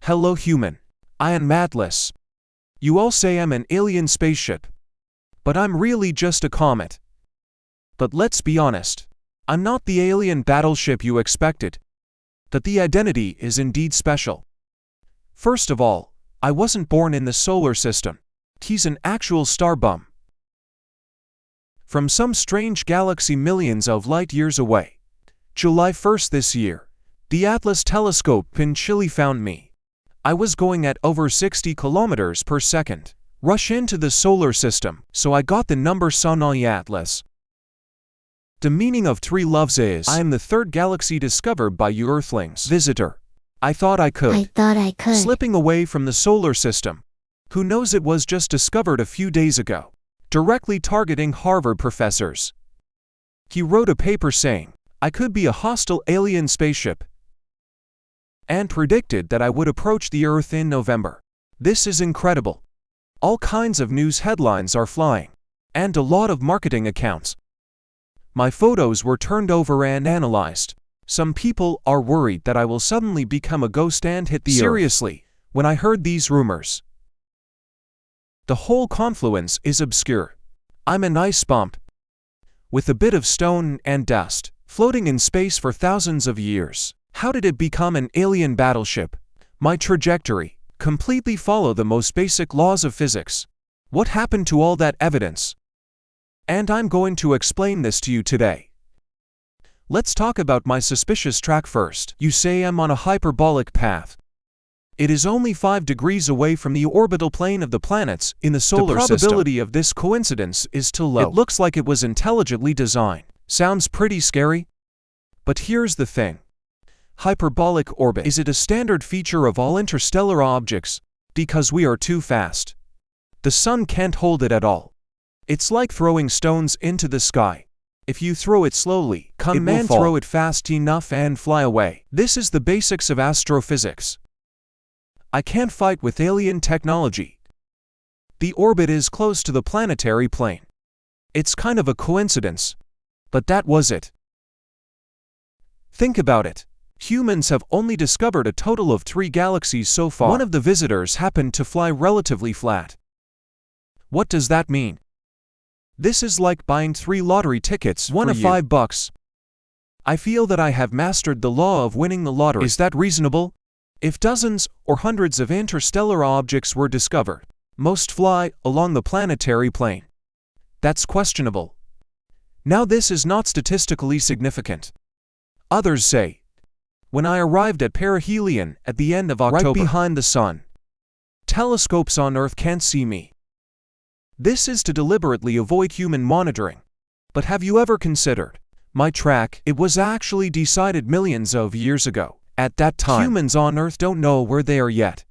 Hello human. I am Atlas. You all say I'm an alien spaceship. But I'm really just a comet. But let's be honest. I'm not the alien battleship you expected. That the identity is indeed special. First of all, I wasn't born in the solar system. He's an actual star bum. From some strange galaxy millions of light years away. July 1st this year, the Atlas telescope in Chile found me. I was going at over 60 kilometers per second, rush into the solar system, so I got the number Sun on the Atlas. The meaning of three loves is, I am the third galaxy discovered by you Earthlings. Visitor. I thought I could. Slipping away from the solar system. Who knows, it was just discovered a few days ago. Directly targeting Harvard professors. He wrote a paper saying, I could be a hostile alien spaceship. And predicted that I would approach the Earth in November. This is incredible. All kinds of news headlines are flying. And a lot of marketing accounts. My photos were turned over and analyzed. Some people are worried that I will suddenly become a ghost and hit the Earth. Seriously, when I heard these rumors. The whole confluence is obscure. I'm an ice bump. With a bit of stone and dust, floating in space for thousands of years. How did it become an alien battleship? My trajectory completely follow the most basic laws of physics. What happened to all that evidence? And I'm going to explain this to you today. Let's talk about my suspicious track first. You say I'm on a hyperbolic path. It is only 5 degrees away from the orbital plane of the planets in the solar system. The probability of this coincidence is too low. It looks like it was intelligently designed. Sounds pretty scary? But here's the thing. Hyperbolic orbit. Is it a standard feature of all interstellar objects? Because we are too fast. The sun can't hold it at all. It's like throwing stones into the sky. If you throw it slowly, it will fall. Throw it fast enough and fly away. This is the basics of astrophysics. I can't fight with alien technology. The orbit is close to the planetary plane. It's kind of a coincidence. But that was it. Think about it. Humans have only discovered a total of 3 galaxies so far. One of the visitors happened to fly relatively flat. What does that mean? This is like buying 3 lottery tickets, one of $5. I feel that I have mastered the law of winning the lottery. Is that reasonable? If dozens or hundreds of interstellar objects were discovered, most fly along the planetary plane. That's questionable. Now this is not statistically significant. Others say, when I arrived at perihelion at the end of October, right behind the sun, telescopes on Earth can't see me. This is to deliberately avoid human monitoring. But have you ever considered my track? It was actually decided millions of years ago. At that time, humans on Earth don't know where they are yet.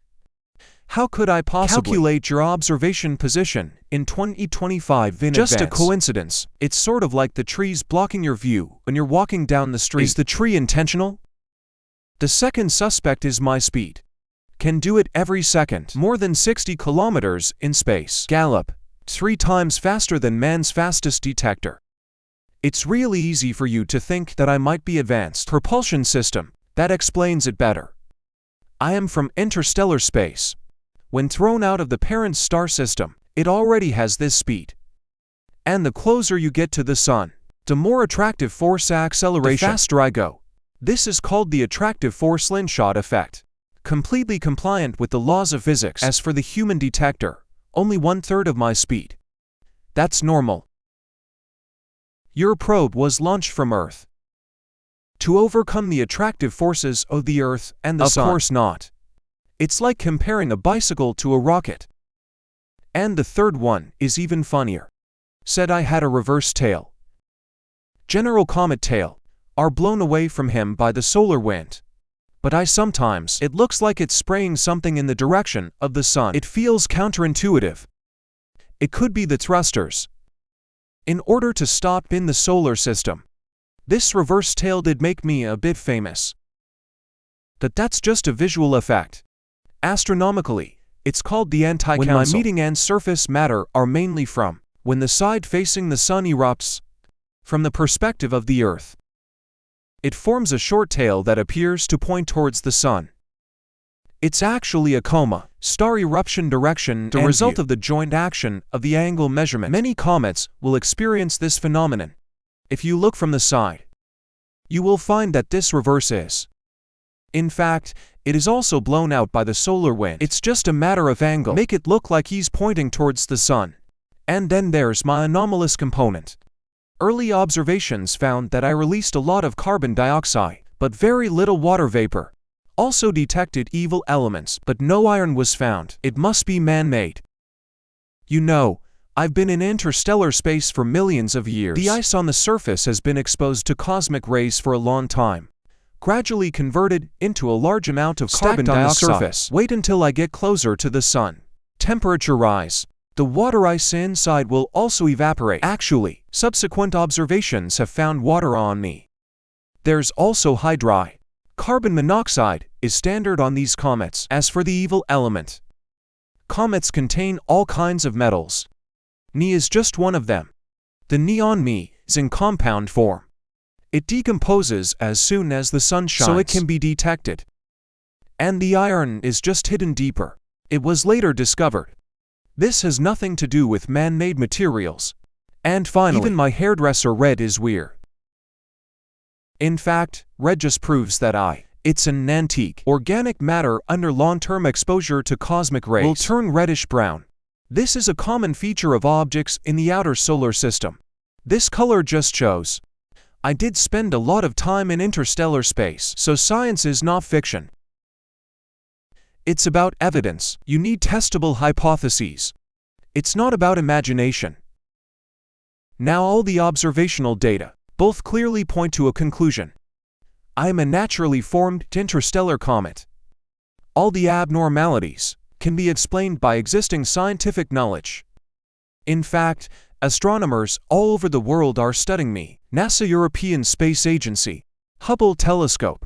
How could I possibly calculate your observation position in 2025 in advance? Just a coincidence. It's sort of like the trees blocking your view when you're walking down the street. Is the tree intentional? The second suspect is my speed. Can do it every second. More than 60 kilometers in space. Gallop. 3 times faster than man's fastest detector. It's really easy for you to think that I might be advanced propulsion system. That explains it better. I am from interstellar space. When thrown out of the parent star system, it already has this speed. And the closer you get to the sun, the more attractive force acceleration, the faster I go. This is called the attractive force slingshot effect. Completely compliant with the laws of physics. As for the human detector, only 1/3 of my speed. That's normal. Your probe was launched from Earth. To overcome the attractive forces of the Earth and the sun. Of course not. It's like comparing a bicycle to a rocket. And the third one is even funnier. Said I had a reverse tail. General comet tail. Are blown away from him by the solar wind. But it looks like it's spraying something in the direction of the sun. It feels counterintuitive. It could be the thrusters. In order to stop in the solar system, this reverse tail did make me a bit famous. But that's just a visual effect. Astronomically, it's called the anti-council. When my meeting and surface matter are mainly from when the side facing the sun erupts, from the perspective of the Earth. It forms a short tail that appears to point towards the sun. It's actually a coma, star eruption direction, the result of the joint action of the angle measurement. Many comets will experience this phenomenon. If you look from the side, you will find that this reverse is. In fact, it is also blown out by the solar wind. It's just a matter of angle. Make it look like he's pointing towards the sun. And then there's my anomalous component. Early observations found that I released a lot of carbon dioxide, but very little water vapor. Also detected evil elements, but no iron was found. It must be man-made. You know, I've been in interstellar space for millions of years. The ice on the surface has been exposed to cosmic rays for a long time, gradually converted into a large amount of carbon dioxide. On the surface. Wait until I get closer to the sun. Temperature rise. The water ice inside will also evaporate. Actually, subsequent observations have found water on me. There's also hydride. Carbon monoxide is standard on these comets. As for the evil element, comets contain all kinds of metals. Ni is just one of them. The neon Me is in compound form. It decomposes as soon as the sun shines, so it can be detected. And the iron is just hidden deeper. It was later discovered. This has nothing to do with man-made materials. And finally, even my hairdresser red is weird. In fact, red just proves that it's an antique. Organic matter under long-term exposure to cosmic rays will turn reddish-brown. This is a common feature of objects in the outer solar system. This color just shows. I did spend a lot of time in interstellar space, so science is not fiction. It's about evidence. You need testable hypotheses. It's not about imagination. Now all the observational data both clearly point to a conclusion. I am a naturally formed interstellar comet. All the abnormalities can be explained by existing scientific knowledge. In fact, astronomers all over the world are studying me. NASA European Space Agency, Hubble Telescope,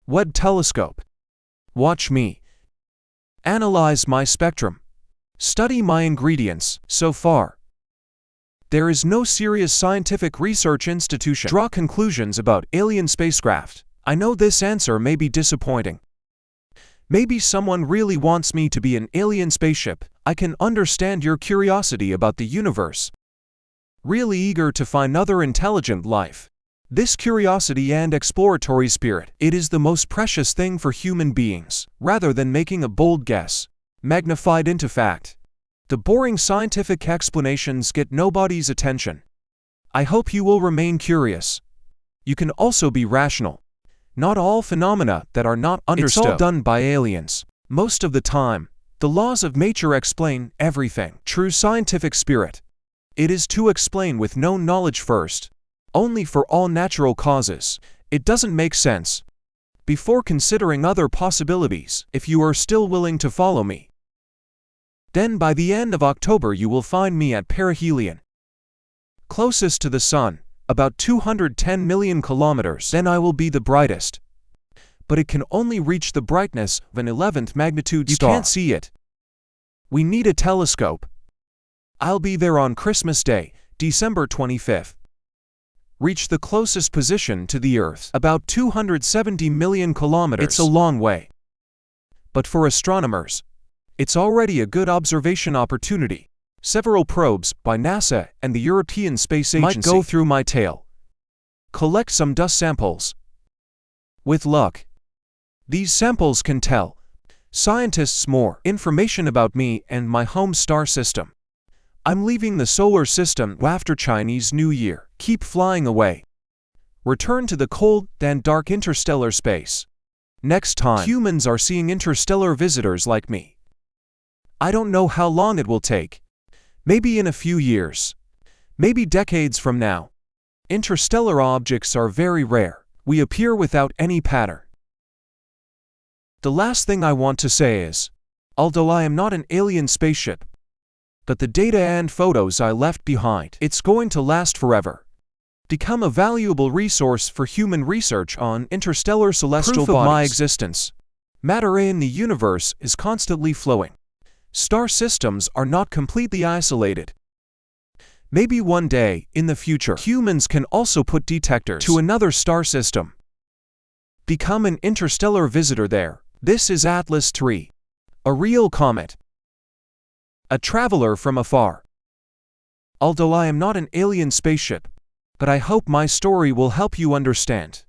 Webb Telescope. Watch me. Analyze my spectrum. Study my ingredients. So far, there is no serious scientific research institution draw conclusions about alien spacecraft. I know this answer may be disappointing. Maybe someone really wants me to be an alien spaceship. I can understand your curiosity about the universe. Really eager to find other intelligent life. This curiosity and exploratory spirit, it is the most precious thing for human beings. Rather than making a bold guess, magnified into fact, the boring scientific explanations get nobody's attention. I hope you will remain curious. You can also be rational. Not all phenomena that are not understood. It's all done by aliens. Most of the time, the laws of nature explain everything. True scientific spirit. It is to explain with known knowledge first. Only for all natural causes. It doesn't make sense. Before considering other possibilities, if you are still willing to follow me, then by the end of October you will find me at perihelion, closest to the sun, about 210 million kilometers. Then I will be the brightest. But it can only reach the brightness of an 11th magnitude star. You can't see it. We need a telescope. I'll be there on Christmas Day, December 25th. Reach the closest position to the Earth, about 270 million kilometers. It's a long way. But for astronomers, it's already a good observation opportunity. Several probes by NASA and the European Space Agency might go through my tail. Collect some dust samples. With luck, these samples can tell scientists more information about me and my home star system. I'm leaving the solar system after Chinese New Year. Keep flying away. Return to the cold and dark interstellar space. Next time, humans are seeing interstellar visitors like me. I don't know how long it will take. Maybe in a few years. Maybe decades from now. Interstellar objects are very rare. We appear without any pattern. The last thing I want to say is, although I am not an alien spaceship, but the data and photos I left behind, it's going to last forever. Become a valuable resource for human research on interstellar celestial bodies. Proof of my existence. Matter in the universe is constantly flowing. Star systems are not completely isolated. Maybe one day, in the future, humans can also put detectors to another star system. Become an interstellar visitor there. This is Atlas III, a real comet. A traveler from afar. Although I am not an alien spaceship, but I hope my story will help you understand.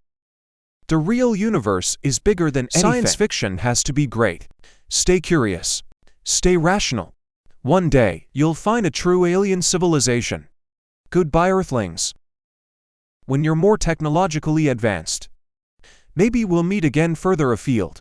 The real universe is bigger than anything. Science fiction has to be great. Stay curious. Stay rational. One day, you'll find a true alien civilization. Goodbye, Earthlings. When you're more technologically advanced, maybe we'll meet again further afield.